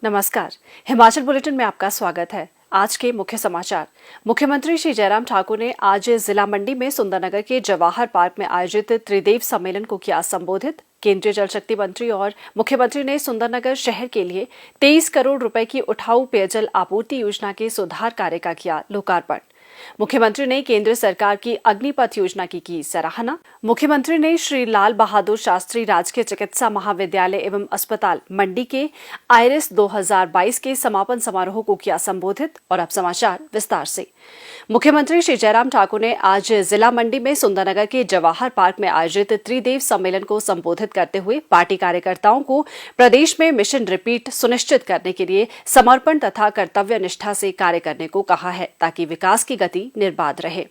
नमस्कार। हिमाचल बुलेटिन में आपका स्वागत है। आज के मुख्य समाचार। मुख्यमंत्री श्री जयराम ठाकुर ने आज जिला मंडी में सुंदरनगर के जवाहर पार्क में आयोजित त्रिदेव सम्मेलन को किया संबोधित। केंद्रीय जल शक्ति मंत्री और मुख्यमंत्री ने सुंदरनगर शहर के लिए 23 करोड़ रुपए की उठाऊ पेयजल आपूर्ति योजना के सुधार कार्य का किया लोकार्पण। मुख्यमंत्री ने केंद्र सरकार की अग्निपथ योजना की सराहना। मुख्यमंत्री ने श्री लाल बहादुर शास्त्री राजकीय चिकित्सा महाविद्यालय एवं अस्पताल मंडी के आईरिस 2022 के समापन समारोह को किया संबोधित। और अब समाचार विस्तार से। मुख्यमंत्री श्री जयराम ठाकुर ने आज जिला मंडी में सुंदरनगर के जवाहर पार्क में आयोजित त्रिदेव सम्मेलन को संबोधित करते हुए पार्टी कार्यकर्ताओं को प्रदेश में मिशन रिपीट सुनिश्चित करने के लिए समर्पण तथा कर्तव्य निष्ठा से कार्य करने को कहा है, ताकि विकास की गति निर्बाध रहे।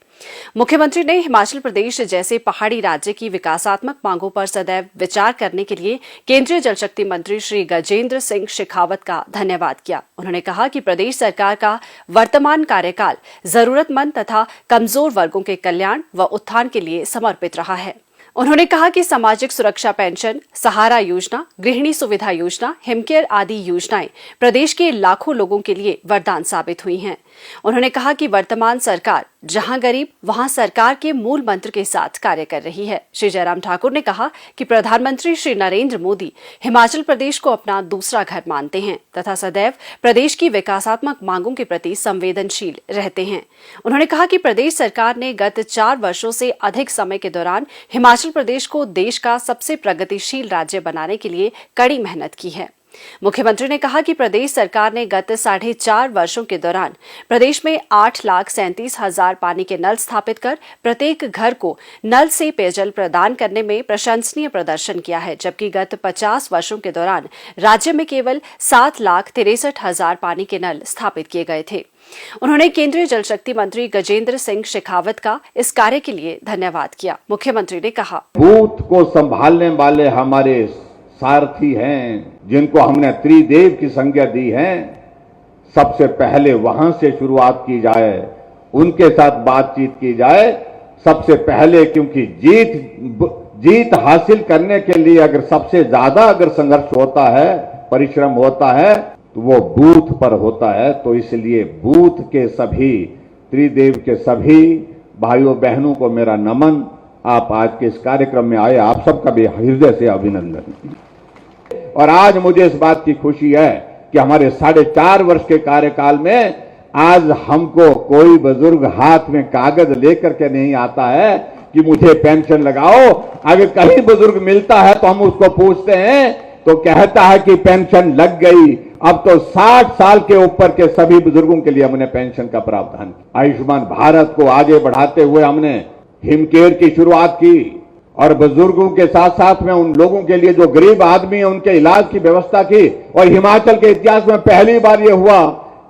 मुख्यमंत्री ने हिमाचल प्रदेश जैसे पहाड़ी राज्य की विकासात्मक मांगों पर सदैव विचार करने के लिए केंद्रीय जल शक्ति मंत्री श्री गजेंद्र सिंह शेखावत का धन्यवाद किया। उन्होंने कहा कि प्रदेश सरकार का वर्तमान कार्यकाल जरूरतमंद तथा कमजोर वर्गों के कल्याण व उत्थान के लिए समर्पित रहा है। उन्होंने कहा कि सामाजिक सुरक्षा पेंशन, सहारा योजना, गृहिणी सुविधा योजना, हिमकेयर आदि योजनाएं प्रदेश के लाखों लोगों के लिए वरदान साबित हुई हैं। उन्होंने कहा कि वर्तमान सरकार जहां गरीब वहां सरकार के मूल मंत्र के साथ कार्य कर रही है। श्री जयराम ठाकुर ने कहा कि प्रधानमंत्री श्री नरेंद्र मोदी हिमाचल प्रदेश को अपना दूसरा घर मानते हैं तथा सदैव प्रदेश की विकासात्मक मांगों के प्रति संवेदनशील रहते हैं। उन्होंने कहा कि प्रदेश सरकार ने गत 4 वर्षों से अधिक समय के दौरान हिमाचल प्रदेश को देश का सबसे प्रगतिशील राज्य बनाने के लिए कड़ी मेहनत की है। मुख्यमंत्री ने कहा कि प्रदेश सरकार ने गत 4.5 वर्षों के दौरान प्रदेश में 8,37,000 पानी के नल स्थापित कर प्रत्येक घर को नल से पेयजल प्रदान करने में प्रशंसनीय प्रदर्शन किया है, जबकि गत 50 वर्षों के दौरान राज्य में केवल 7,63,000 पानी के नल स्थापित किए गए थे। उन्होंने केंद्रीय जल शक्ति मंत्री गजेंद्र सिंह शेखावत का इस कार्य के लिए धन्यवाद किया। मुख्यमंत्री ने कहा, बूथ को संभालने वाले हमारे सारथी हैं, जिनको हमने त्रिदेव की संज्ञा दी है, सबसे पहले वहां से शुरुआत की जाए, उनके साथ बातचीत की जाए सबसे पहले, क्योंकि जीत हासिल करने के लिए अगर सबसे ज्यादा अगर संघर्ष होता है, परिश्रम होता है, तो वो बूथ पर होता है। तो इसलिए बूथ के सभी त्रिदेव के सभी भाइयों बहनों को मेरा नमन। आप आज के इस कार्यक्रम में आए, आप सबका भी हृदय से अभिनंदन। और आज मुझे इस बात की खुशी है कि हमारे 4.5 वर्ष के कार्यकाल में आज हमको कोई बुजुर्ग हाथ में कागज लेकर के नहीं आता है कि मुझे पेंशन लगाओ। अगर कहीं बुजुर्ग मिलता है तो हम उसको पूछते हैं तो कहता है कि पेंशन लग गई। अब तो 60 साल के ऊपर के सभी बुजुर्गों के लिए हमने पेंशन का प्रावधान किया। आयुष्मान भारत को आगे बढ़ाते हुए हमने हिमकेयर की शुरुआत की और बुजुर्गों के साथ साथ में उन लोगों के लिए जो गरीब आदमी है उनके इलाज की व्यवस्था की। और हिमाचल के इतिहास में पहली बार यह हुआ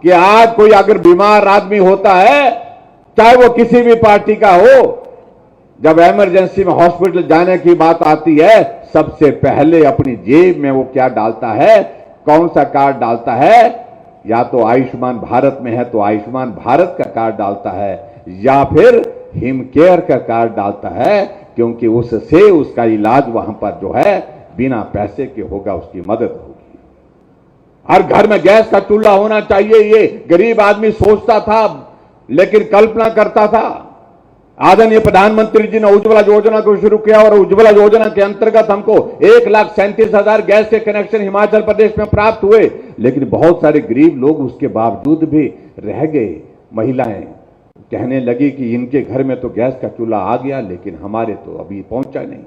कि आज कोई अगर बीमार आदमी होता है, चाहे वो किसी भी पार्टी का हो, जब इमरजेंसी में हॉस्पिटल जाने की बात आती है, सबसे पहले अपनी जेब में वो क्या डालता है, कौन सा कार्ड डालता है। या तो आयुष्मान भारत में है तो आयुष्मान भारत का कार्ड डालता है, या फिर हिमकेयर का कार्ड डालता है, क्योंकि उससे उसका इलाज वहां पर जो है बिना पैसे के होगा, उसकी मदद होगी। हर घर में गैस का चूल्हा होना चाहिए, ये गरीब आदमी सोचता था, लेकिन कल्पना करता था। आदरणीय प्रधानमंत्री जी ने उज्ज्वला योजना को शुरू किया और उज्ज्वला योजना के अंतर्गत हमको 1,37,000 गैस के कनेक्शन हिमाचल प्रदेश में प्राप्त हुए। लेकिन बहुत सारे गरीब लोग उसके बावजूद भी रह गए। महिलाएं कहने लगी कि इनके घर में तो गैस का चूल्हा आ गया, लेकिन हमारे तो अभी पहुंचा नहीं।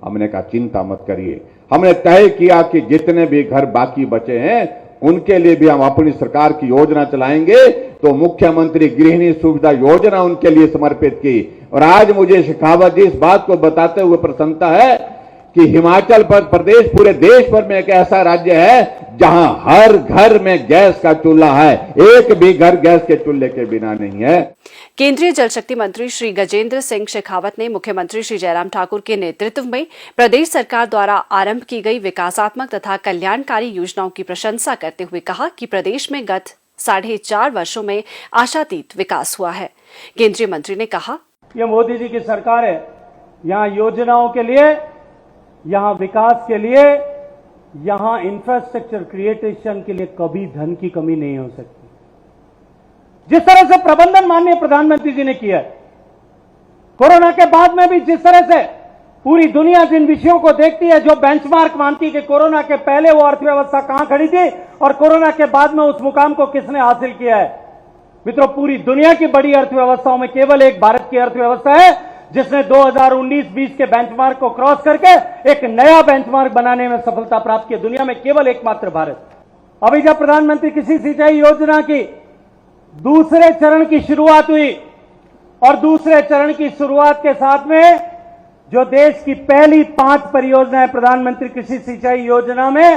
हमने कहा चिंता मत करिए। हमने तय किया कि जितने भी घर बाकी बचे हैं उनके लिए भी हम अपनी सरकार की योजना चलाएंगे। तो मुख्यमंत्री गृहिणी सुविधा योजना उनके लिए समर्पित की। और आज मुझे शेखावत जी इस बात को बताते हुए प्रसन्नता है कि हिमाचल प्रदेश पूरे देश भर में एक ऐसा राज्य है जहां हर घर में गैस का चूल्हा है, एक भी घर गैस के चूल्हे के बिना नहीं है। केंद्रीय जल शक्ति मंत्री श्री गजेंद्र सिंह शेखावत ने मुख्यमंत्री श्री जयराम ठाकुर के नेतृत्व में प्रदेश सरकार द्वारा आरंभ की गई विकासात्मक तथा कल्याणकारी योजनाओं की प्रशंसा करते हुए कहा कि प्रदेश में गत 4.5 वर्षों में आशातीत विकास हुआ है। केंद्रीय मंत्री ने कहा, ये मोदी जी की सरकार है, यहाँ योजनाओं के लिए, यहाँ विकास के लिए यहां इंफ्रास्ट्रक्चर क्रिएशन के लिए कभी धन की कमी नहीं हो सकती। जिस तरह से प्रबंधन माननीय प्रधानमंत्री जी ने किया है, कोरोना के बाद में भी जिस तरह से पूरी दुनिया जिन विषयों को देखती है, जो बेंचमार्क मानती है कि कोरोना के पहले वो अर्थव्यवस्था कहां खड़ी थी और कोरोना के बाद में उस मुकाम को किसने हासिल किया है। मित्रों, पूरी दुनिया की बड़ी अर्थव्यवस्थाओं में केवल एक भारत की अर्थव्यवस्था है जिसने 2019-20 के बेंचमार्क को क्रॉस करके एक नया बेंचमार्क बनाने में सफलता प्राप्त की। दुनिया में केवल एकमात्र भारत। अभी जब प्रधानमंत्री कृषि सिंचाई योजना की दूसरे चरण की शुरुआत हुई और दूसरे चरण की शुरुआत के साथ में जो देश की पहली 5 परियोजनाएं प्रधानमंत्री कृषि सिंचाई योजना में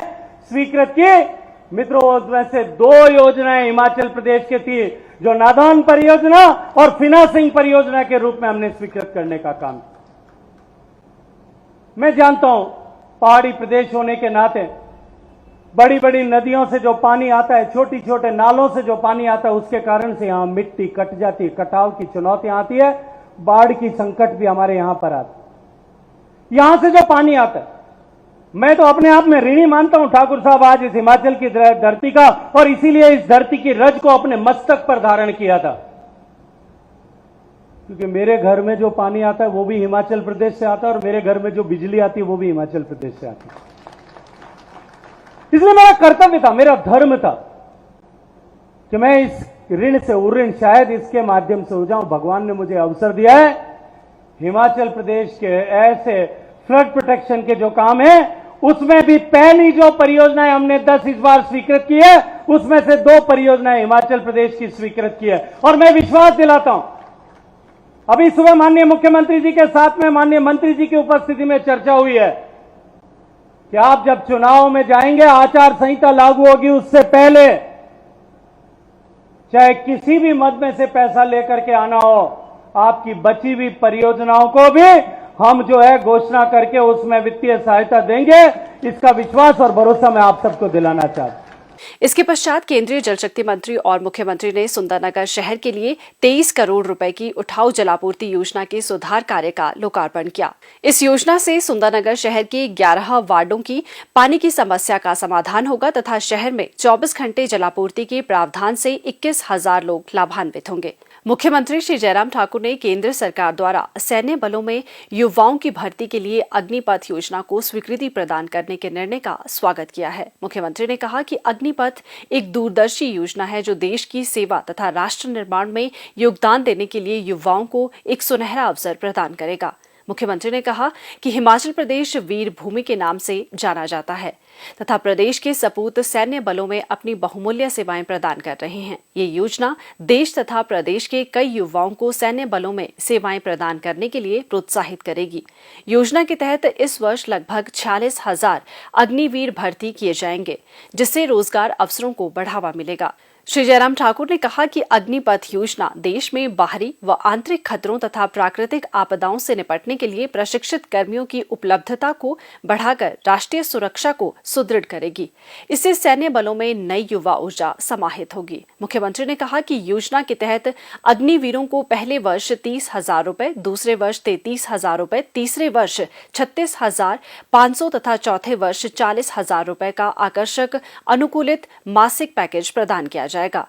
स्वीकृत की, मित्रों उसमें से 2 योजनाएं हिमाचल प्रदेश की थी, जो नादान परियोजना और फिनासिंग परियोजना के रूप में हमने स्वीकृत करने का काम किया। मैं जानता हूं पहाड़ी प्रदेश होने के नाते बड़ी बड़ी नदियों से जो पानी आता है, छोटी छोटे नालों से जो पानी आता है, उसके कारण से यहां मिट्टी कट जाती है, कटाव की चुनौतियां आती है, बाढ़ की संकट भी हमारे यहां पर आती है। यहां से जो पानी आता है, मैं तो अपने आप में ऋणी मानता हूं ठाकुर साहब आज इस हिमाचल की धरती का, और इसीलिए इस धरती की रज को अपने मस्तक पर धारण किया था, क्योंकि मेरे घर में जो पानी आता है वो भी हिमाचल प्रदेश से आता है और मेरे घर में जो बिजली आती है वो भी हिमाचल प्रदेश से आती है। इसलिए मेरा कर्तव्य था, मेरा धर्म था कि मैं इस ऋण से उऋण शायद इसके माध्यम से हो जाऊं। भगवान ने मुझे अवसर दिया है। हिमाचल प्रदेश के ऐसे फ्लड प्रोटेक्शन के जो काम है, उसमें भी पहली जो परियोजनाएं हमने 10 इस बार स्वीकृत की है, उसमें से 2 परियोजनाएं हिमाचल प्रदेश की स्वीकृत की है। और मैं विश्वास दिलाता हूं, अभी सुबह माननीय मुख्यमंत्री जी के साथ में माननीय मंत्री जी की उपस्थिति में चर्चा हुई है कि आप जब चुनाव में जाएंगे, आचार संहिता लागू होगी, उससे पहले चाहे किसी भी मद में से पैसा लेकर के आना हो, आपकी बची हुई परियोजनाओं को भी हम जो है घोषणा करके उसमें वित्तीय सहायता देंगे। इसका विश्वास और भरोसा मैं आप सबको दिलाना चाहता हूं। इसके पश्चात केंद्रीय जल शक्ति मंत्री और मुख्यमंत्री ने सुंदरनगर शहर के लिए 23 करोड़ रुपए की उठाऊ जलापूर्ति योजना के सुधार कार्य का लोकार्पण किया। इस योजना से सुंदरनगर शहर के 11 वार्डों की पानी की समस्या का समाधान होगा तथा शहर में 24 घंटे जलापूर्ति के प्रावधान से 21,000 लोग लाभान्वित होंगे। मुख्यमंत्री श्री जयराम ठाकुर ने केंद्र सरकार द्वारा सैन्य बलों में युवाओं की भर्ती के लिए अग्निपथ योजना को स्वीकृति प्रदान करने के निर्णय का स्वागत किया है। मुख्यमंत्री ने कहा कि अग्निपथ एक दूरदर्शी योजना है जो देश की सेवा तथा राष्ट्र निर्माण में योगदान देने के लिए युवाओं को एक सुनहरा अवसर प्रदान करेगा। मुख्यमंत्री ने कहा कि हिमाचल प्रदेश वीर भूमि के नाम से जाना जाता है तथा प्रदेश के सपूत सैन्य बलों में अपनी बहुमूल्य सेवाएं प्रदान कर रहे हैं। ये योजना देश तथा प्रदेश के कई युवाओं को सैन्य बलों में सेवाएं प्रदान करने के लिए प्रोत्साहित करेगी। योजना के तहत इस वर्ष लगभग 46,000 अग्निवीर भर्ती किए जाएंगे, जिससे रोजगार अवसरों को बढ़ावा मिलेगा। श्री जयराम ठाकुर ने कहा कि अग्निपथ योजना देश में बाहरी व आंतरिक खतरों तथा प्राकृतिक आपदाओं से निपटने के लिए प्रशिक्षित कर्मियों की उपलब्धता को बढ़ाकर राष्ट्रीय सुरक्षा को सुदृढ़ करेगी। इससे सैन्य बलों में नई युवा ऊर्जा समाहित होगी। मुख्यमंत्री ने कहा कि योजना के तहत अग्निवीरों को पहले वर्ष 30,000 रुपए, दूसरे वर्ष 33,000 रुपए, तीसरे वर्ष 36,500 तथा चौथे वर्ष 40,000 रुपए का आकर्षक अनुकूलित मासिक पैकेज प्रदान किया जाएगा।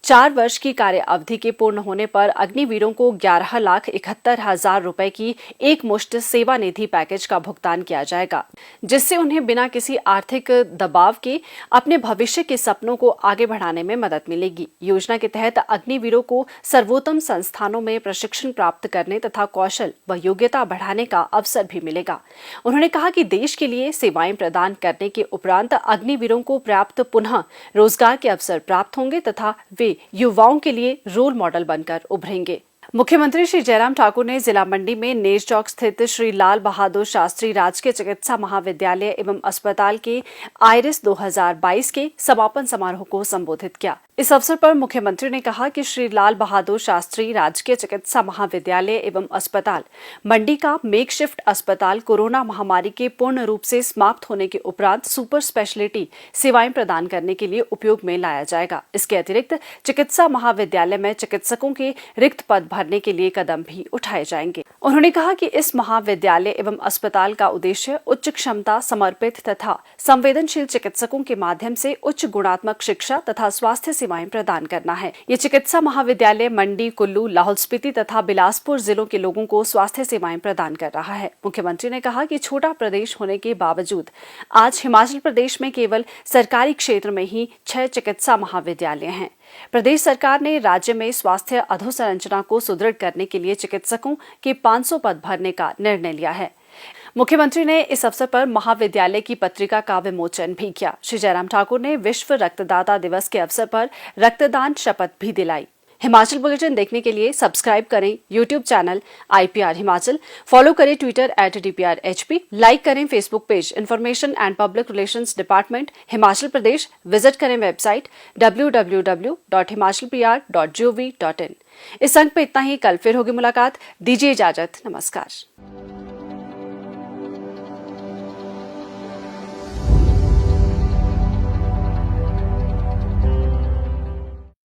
4 वर्ष की कार्य अवधि के पूर्ण होने पर अग्निवीरों को 11,71,000 रुपए की एक मुश्त सेवा निधि पैकेज का भुगतान किया जाएगा, जिससे उन्हें बिना किसी आर्थिक दबाव के अपने भविष्य के सपनों को आगे बढ़ाने में मदद मिलेगी। योजना के तहत अग्निवीरों को सर्वोत्तम संस्थानों में प्रशिक्षण प्राप्त करने तथा कौशल व योग्यता बढ़ाने का अवसर भी मिलेगा। उन्होंने कहा कि देश के लिए सेवाएं प्रदान करने के उपरांत अग्निवीरों को पर्याप्त पुनः रोजगार के अवसर प्राप्त होंगे तथा वे युवाओं के लिए रोल मॉडल बनकर उभरेंगे। मुख्यमंत्री श्री जयराम ठाकुर ने जिला मंडी में नेर चौक स्थित श्री लाल बहादुर शास्त्री राजकीय चिकित्सा महाविद्यालय एवं अस्पताल के आइरिस 2022 के समापन समारोह को संबोधित किया। इस अवसर पर मुख्यमंत्री ने कहा कि श्री लाल बहादुर शास्त्री राजकीय चिकित्सा महाविद्यालय एवं अस्पताल मंडी का मेकशिफ्ट अस्पताल कोरोना महामारी के पूर्ण रूप से समाप्त होने के उपरांत सुपर स्पेशलिटी सेवाएं प्रदान करने के लिए उपयोग में लाया जाएगा। इसके अतिरिक्त चिकित्सा महाविद्यालय में चिकित्सकों के रिक्त पद भरने के लिए कदम भी उठाए जाएंगे। उन्होंने कहा कि इस महाविद्यालय एवं अस्पताल का उद्देश्य उच्च क्षमता, समर्पित तथा संवेदनशील चिकित्सकों के माध्यम से उच्च गुणात्मक शिक्षा तथा स्वास्थ्य सेवाएं प्रदान करना है। ये चिकित्सा महाविद्यालय मंडी, कुल्लू, लाहौल स्पीति तथा बिलासपुर जिलों के लोगों को स्वास्थ्य सेवाएं प्रदान कर रहा है। मुख्यमंत्री ने कहा कि छोटा प्रदेश होने के बावजूद आज हिमाचल प्रदेश में केवल सरकारी क्षेत्र में ही 6 चिकित्सा महाविद्यालय हैं। प्रदेश सरकार ने राज्य में स्वास्थ्य अधोसंरचना को सुदृढ़ करने के लिए चिकित्सकों के 500 पद भरने का निर्णय लिया है। मुख्यमंत्री ने इस अवसर पर महाविद्यालय की पत्रिका का विमोचन भी किया। श्री जयराम ठाकुर ने विश्व रक्तदाता दिवस के अवसर पर रक्तदान शपथ भी दिलाई। हिमाचल बुलेटिन देखने के लिए सब्सक्राइब करें YouTube channel IPR Himachal, follow करें ट्विटर @DPRHP, लाइक करें Facebook page information and public relations department Himachal Pradesh, visit करें वेबसाइट www.himachalpr.gov.in। इस अंक पे इतना ही। कल फिर होगी मुलाकात। दीजिए इजाजत। नमस्कार।